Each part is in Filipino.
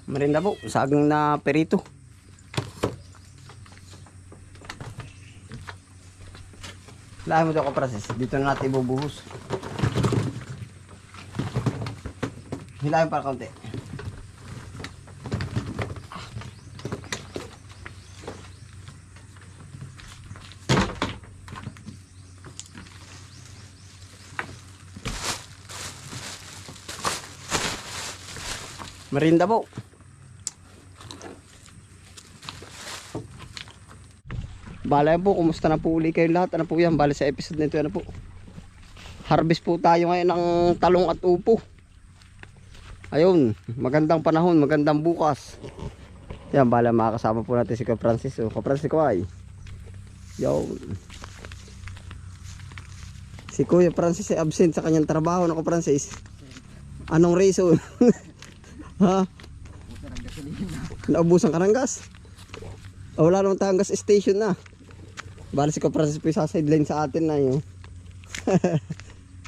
Merinda po, saging na perito. Lahat mo ito ako process. Dito na natin ibubuhos. Hilahin para kaunti. Merinda po. Bala po, kumusta na po uli kayo lahat? Ano po yan? Bala sa episode nito, ano po? Harvest po tayo ngayon ng talong at upo. Ayun, magandang panahon, magandang bukas. Yan, bala makakasama po natin si Ka Francis. O, Ka Francis ko ay. Yun. Si Kuya Francis ay absent sa kanyang trabaho na Ka Francis. Anong reason? Ha? Naubusan ka ng gas? O, wala naman tayong gas station na. Bala si Ka Francis po sa sideline sa atin na yun.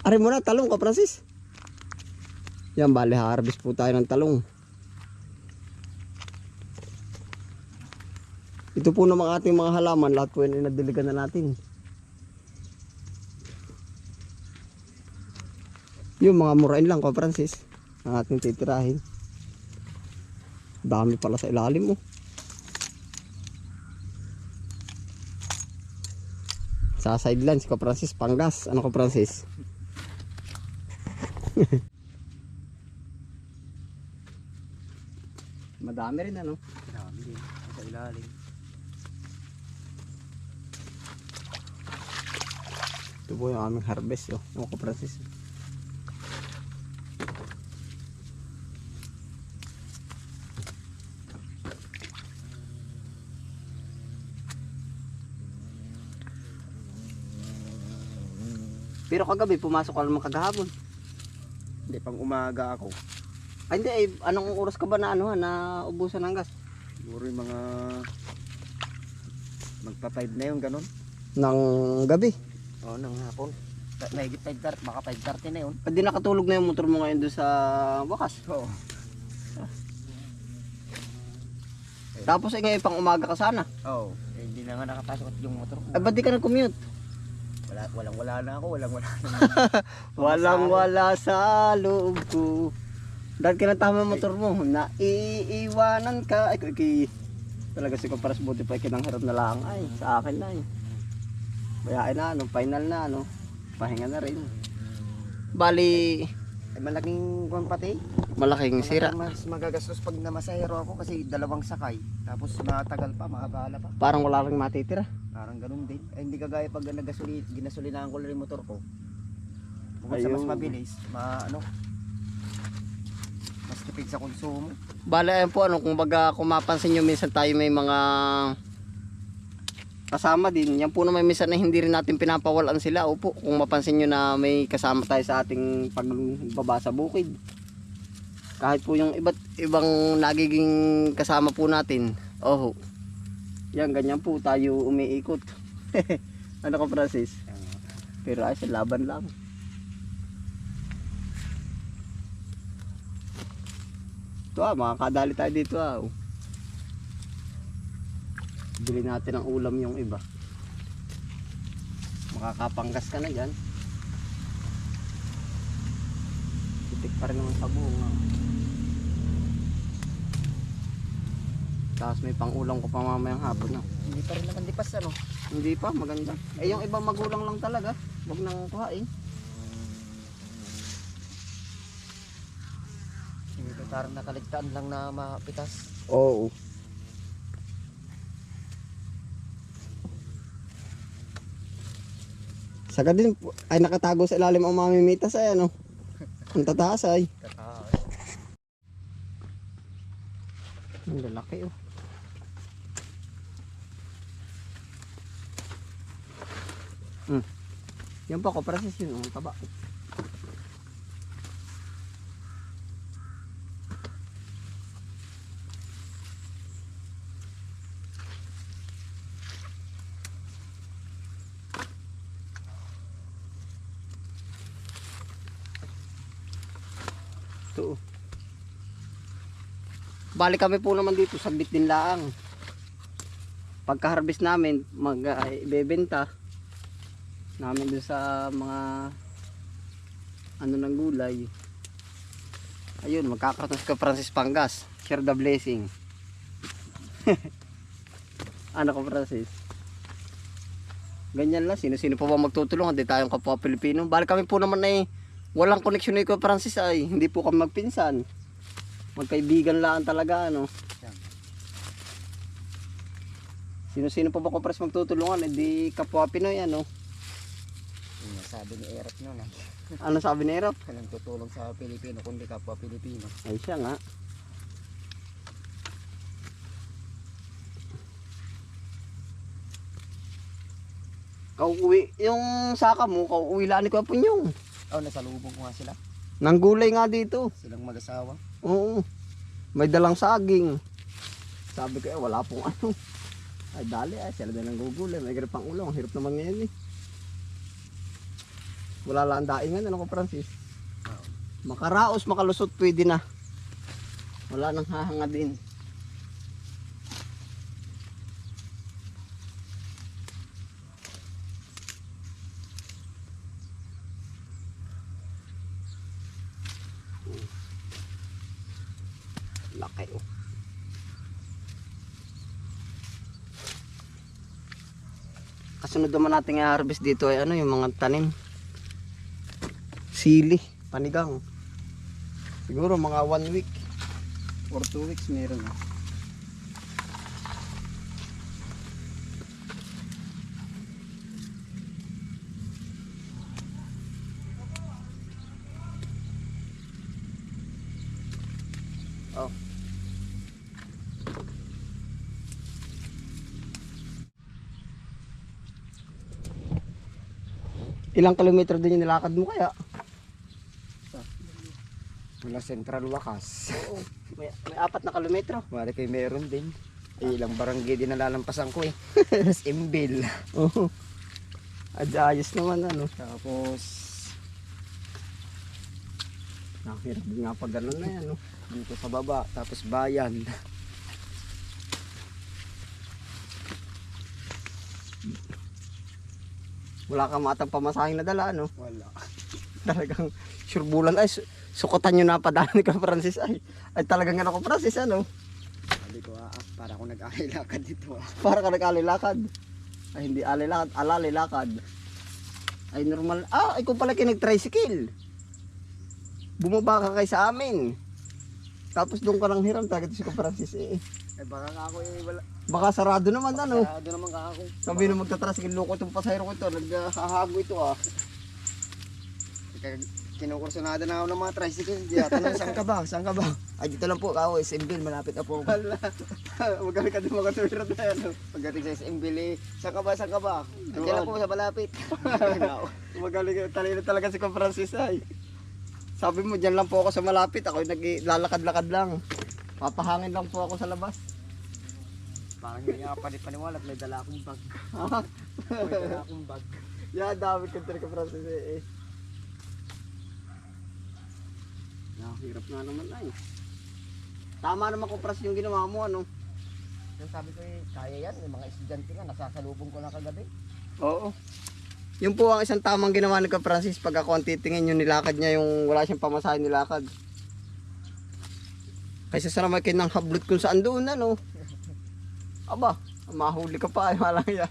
Aray mo na, talong Ka Francis. Yan, bali harvest po tayo ng talong. Ito po ng mga ating mga halaman, lahat po yun inadiligan na natin. Yung mga murain lang Ka Francis ang ating titirahin. Dami pala sa ilalim mo. Sa sideline si Ka Francis panggas. Ano Ka Francis? Madami rin ano? Madami din sa ilalim. Ito po yung aming harvest. Oh. Ano Ka Francis? Pero kagabi pumasok ka naman kagahapon. Hindi, pang umaga ako. Ay hindi, anong oras ka ba na ano na ubusan ng gas? Siguro yung mga magpa-5 na yung ganun. Ng gabi. Oo, ng hapon. Mahigit 5:30, baka 5:30 na yun. Pwede nakatulog na yung motor mo ngayon doon sa wakas. Oo. Tapos ngayon pang umaga ka sana. Oo. Eh, hindi na nga nakapasok yung motor ko. Ay ba't di ka nag-commute? Walang-wala na ako, walang-wala na. Walang-wala sa loob ko. Dahil kinatama yung motor mo, naiiwanan ka. Ay, talaga si Kaparas buti pa kinangharap na lang. Ay, sa akin na eh. Bayain na, ano, final na, ano. Pahinga na rin. Bali, Eh, malaking kwan pati. malaking sira. Mas magagastos pag namasahero ako kasi dalawang sakay. Tapos matagal pa, makabala pa. Parang wala lang matitira. Parang ganun din. Eh, hindi kagaya pag ginasolinahan ko lang yung motor ko. Bukod sa Ayun. mas mabilis, mas tipid sa konsumo. Bali, ayun po, ano, kung baga, kung mapansin nyo, minsan tayo may mga kasama din. Yan po naman minsan na hindi rin natin pinapawalan sila. Opo, kung mapansin nyo na may kasama tayo sa ating pagbaba sa bukid. Kahit po yung iba't ibang nagiging kasama po natin. Oh, yan, ganyan po tayo umiikot. Ano Ka Francis? Pero ay, sa laban lang. Ito makakadali tayo dito Bili natin ng ulam yung iba. Makakapanggas ka na dyan. Titik pa rin naman sa bunga. Tapos may pangulang ko pa mamayang hapon na. Hindi pa rin naman dipas ano. Hindi pa, maganda. Eh yung iba magulang lang talaga. Huwag nang kuhain. Hindi pa parang nakaligtaan lang na mapitas. Oo. Saka din ay nakatago sa ilalim ang mamimitas ay ano. Ang tataas ay. Ang lalaki oh. Yan pa ko process yun, ang taba. Ito. Bali kami po naman dito, sabit din laang. Pagka-harvest namin, ibebenta namin dun sa mga ano ng gulay. Ayun, magkakaroon si Francis Pangas. Share the blessing. Ano ko Francis? Ganyan lang, sino-sino pa ba magtutulungan? Di tayong kapwa Pilipino. Bali kami po naman ay walang koneksyon ni Francis ay. Hindi po kami magpinsan. Magkaibigan lang talaga ano. Sino-sino pa ba ko Francis magtutulungan? Hindi kapwa Pinoy ano. Yung sabi ni Erap noon ay. Ano sabi ni Erap? Walang tutulong sa Pilipino kundi kapwa Pilipino. Ay siya nga. Kauwi, yung saka mo, kauwi lang ni Kuya Punyong. Oh, nasalubong ko nga sila. Nang gulay nga dito. Silang mag-asawa. Oo. May dalang saging. Sabi ko wala pong ano. Ay dali sila na lang gugulay. May hirap ang ulo. Ang hirap naman ngayon eh. Wala lang daingan. Ano ko Francis? Makaraos, makalusot pwede na. Wala nang hahanga din. Laki oh. Kasunod naman natin i-harvest dito ay ano yung mga tanim. Sili, panigang. Siguro mga 1 week or 2 weeks meron. Oh. Ilang kilometro din yung nilakad mo kaya? Mula Central Wakas. Oo, may 4 na kilometro. Wala kayo meron din. Ilang barangay din nalalampasan ko eh. Tapos Imbil. Oo. Ayos naman ano. Tapos Nakahirap din nga pag ganun na yan. No? dito sa baba. Tapos Bayan. Wala kang matang pamasahing na dala ano. Wala. Talagang sure bulan ay sukutan nyo na padala ni Ka Francis ay talagang ano ko Francis ano. Sabi ko para ako nag-alilakad dito Para ka nag-alilakad. Ay hindi alilakad, alalilakad. Ay normal. Ay kung pala nag-tricycle. Bumaba ka kay sa amin. Tapos doon ka lang hiram talaga si Ka Francis eh. Eh baka nga ako wala. Baka sarado naman ano. Sarado naman ka ako. Sabi na magtatricycle loko itong pasahero ko ito. Naghahago ito Kinukursunada na ako ng mga tricycle. Di tanong saan ka ba? Saan ka ba? Ay dito lang po ako. SMB. Malapit na po ako. Wala. Magaling ka din makatulad na yan. Pagdating sa SMB, saan ka ba? Saan ka ba? Andiyan lang po sa malapit. Magaling talino talaga si Ka Francis ay. Sabi mo dyan lang po ako sa malapit. Ako naglalakad-lakad lang. Papahangin lang po ako sa labas. Parang hindi nga paniwala at may dala akong bag. May dala akong bag. Yeah, dami ka talaga Ka Francis eh. Hirap na naman ay. Tama naman Ka Francis yung ginawa mo ano. Yung sabi ko kaya yan. May mga estudyante nga. Nasasalubong ko na kagabi. Oo. Yun po ang isang tamang ginawa ni Ka Francis pag ako ang titingin yung nilakad niya yung wala siyang pamasahe nilakad. Kaysa sa naman kinang hablot kung saan doon ano. Aba, mahuli ka pa ay malang ya.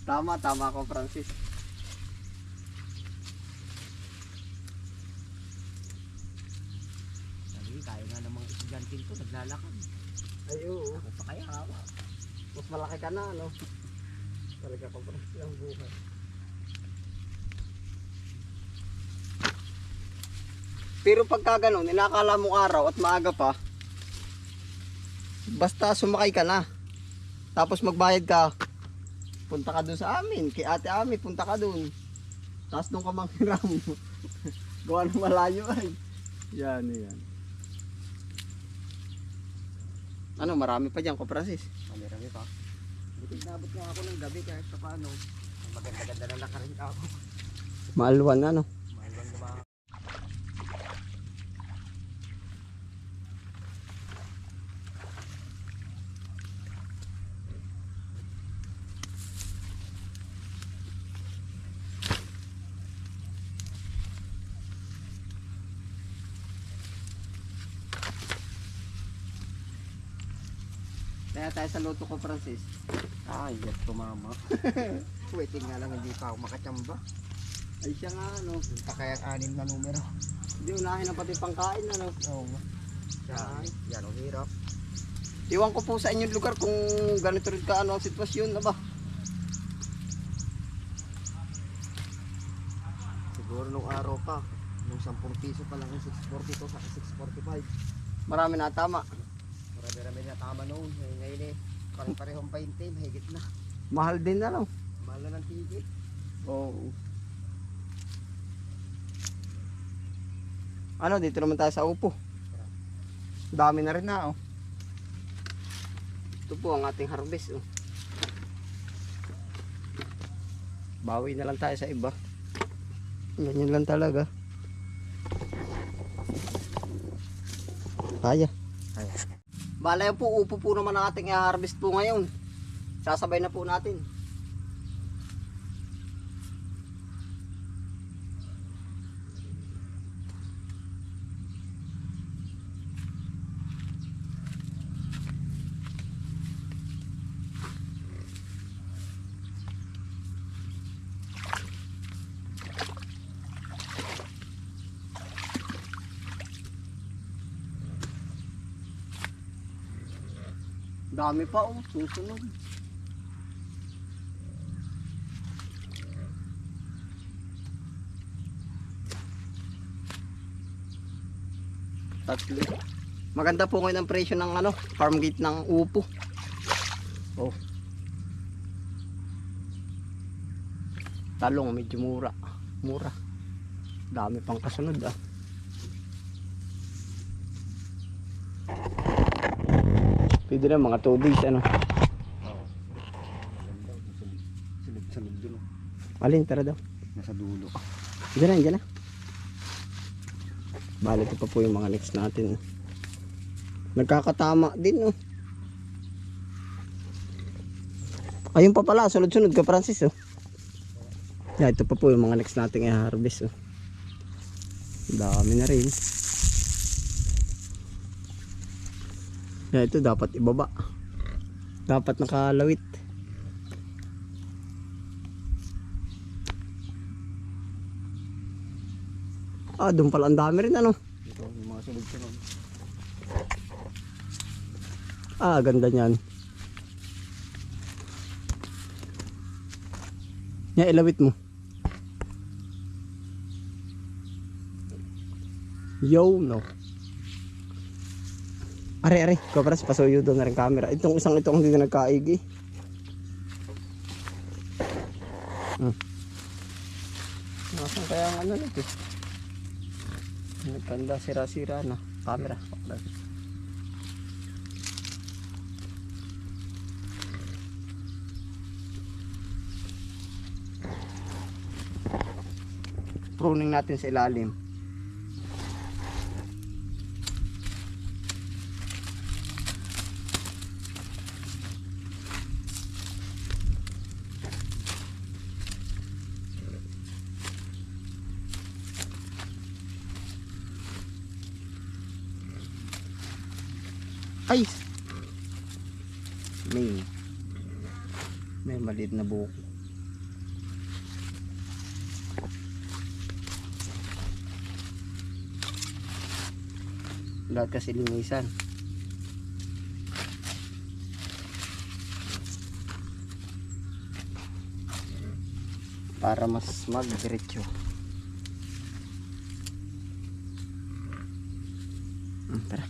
Tama Ka Francis. Sabi kaya nga ng mga estudyante ko naglalakad. Ay oo. Ako pa kaya ako. Mas malaki ka na ano. Talaga Ka Francis ang buhay. Pero pagka ganun, inakala mo araw at maaga pa, basta sumakay ka na. Tapos magbayad ka, punta ka doon sa amin, kay ate Ami, punta ka doon. Tapos nung ka manghiram, gawa ng malayo ay. Yan. Ano, marami pa dyan, Ka Francis. Marami pa. Buti nabot nga ako ng gabi kahit pa paano. Maganda-ganda na nakarin ka ako. Maalwan ano. Mahalwan na mga Kaya tayo sa luto ko, Francis. Ay, yan tumama. Waiting nga lang, hindi pa ako makachamba. Ay siya nga, ano. Punta kaya ang 6 na numero. Hindi unahin na pati pangkain, ano. Oo nga. Yan ang hirap. Iwan ko po sa inyong lugar kung ganito rin ka ano ang sitwasyon, aba. Siguro nung araw pa, nung 10 piso pa lang yung 642 sa 645. Marami na tama. Marami-rami na tama noon. Ngayon eh, parehong 20, mahigit na. Mahal din na, no. Mahal na ng tigit. Oo. Ano, dito naman tayo sa upo. Dami na rin na, oh. Ito po ang ating harvest, oh. Bawi na lang tayo sa iba. Ganyan lang talaga. Kaya. Balay po, upo po naman ang ating i-harvest po ngayon. Sasabay na po natin. Dami pa, oh, susunod. Tatlo. Maganda po ngayon ang presyo ng ano, farm gate ng upo. Oh. Talong medyo mura. Mura. Dami pang kasunod, ah. Pwede na mga 2 days, ano. Sunod dun. Alin, tara daw. Nasa dulo. Diyan na. Bali, ito pa po yung mga next natin. Nagkakatama din, oh. Ayun pa pala, sunod-sunod ka, Francis, oh. Yeah, ito pa po yung mga next nating i-harvest, oh. Dami na rin. Yeah, ito dapat ibaba. Dapat nakalawit. Ah, doon pala ang dami rin, ano. Ito yung mga sunod-sunod. Ah, ganda niyan. Yeah, ilawit mo. Yo, no. Are, kapras, pasuyo doon na rin camera. Itong isang ito ang hindi na nagkaigi. Nasaan kaya ang ano nito? Nagkanda, sira-sira na. Camera. Pruning natin sa ilalim. Ay! May maliit na buko. Lahat kasi linisan. Para mas mag-diretso. Tara.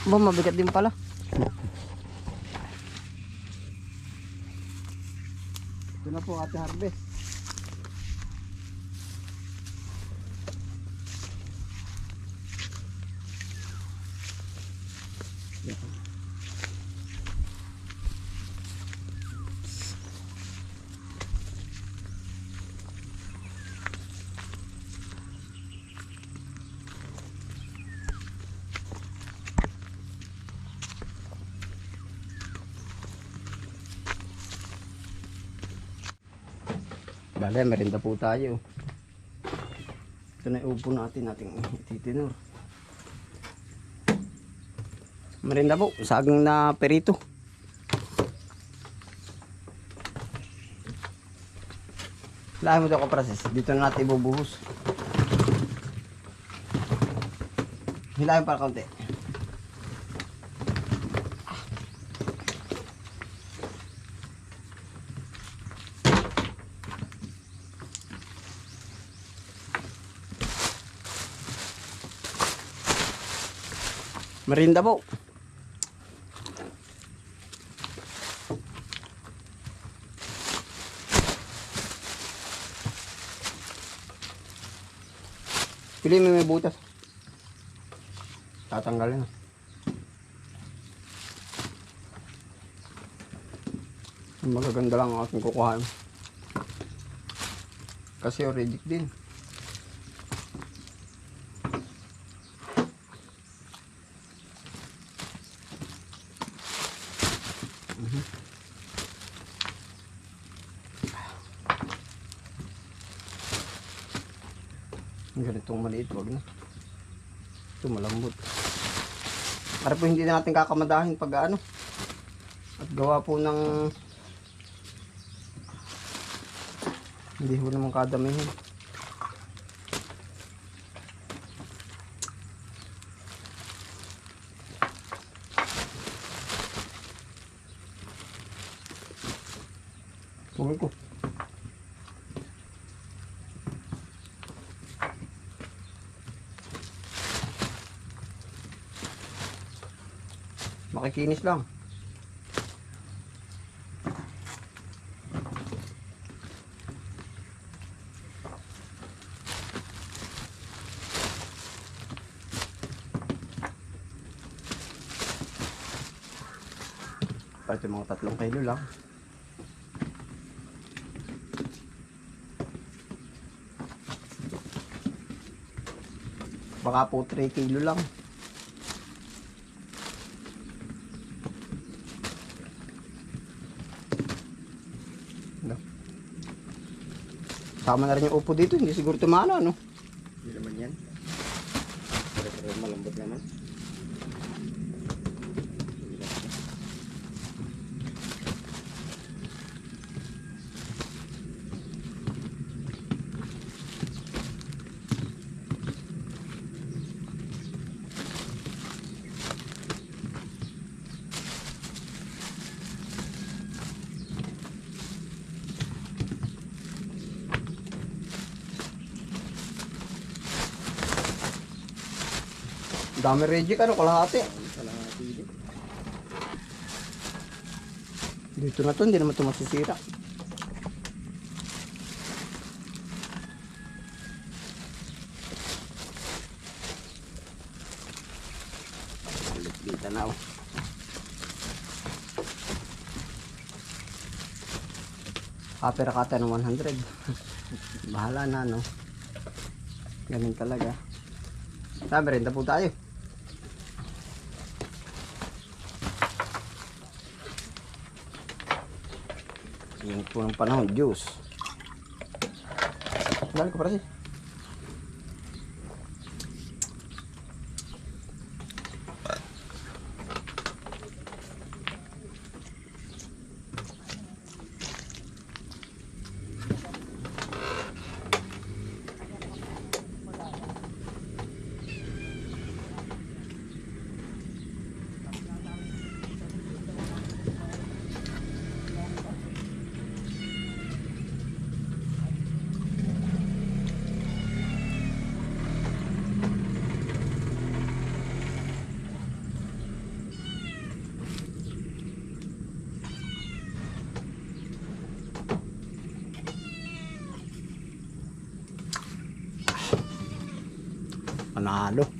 Ba, mabigat din pala. Ito na po ating harvest. Bale, merinda po tayo. Ito na iupo natin ating ititinor. Merinda po, saging na perito. Lahat mo daw kaprasis. Dito na natin ibubuhos. Hilahin para kaunti. Merinda po. Pili mo may butas. Tatanggalin na. Magaganda lang ang aking kukuhaan. Kasi origic din. Ganitong maliit, wag na. Ito malambot. Para po hindi na natin kakamadahin pag ano. At gawa po ng hindi po naman kadamihin. Tungol ko. Makikinis lang. Para ito mga 3 kilo lang. Baka po 3 kilo lang. Sama na rin yung upo dito, hindi siguro tumana, no? Hindi naman yan. Pero malambot naman. Dami reject, ano, kalahati. Kalahati din. Dito na to, hindi naman ito masisira. Dito na, oh. Kapera kata ng 100. Bahala na, no? Ganun talaga. Sabi rin, po tayo. Yung po ng panahon, juice. Dali ko para siya. Panalo.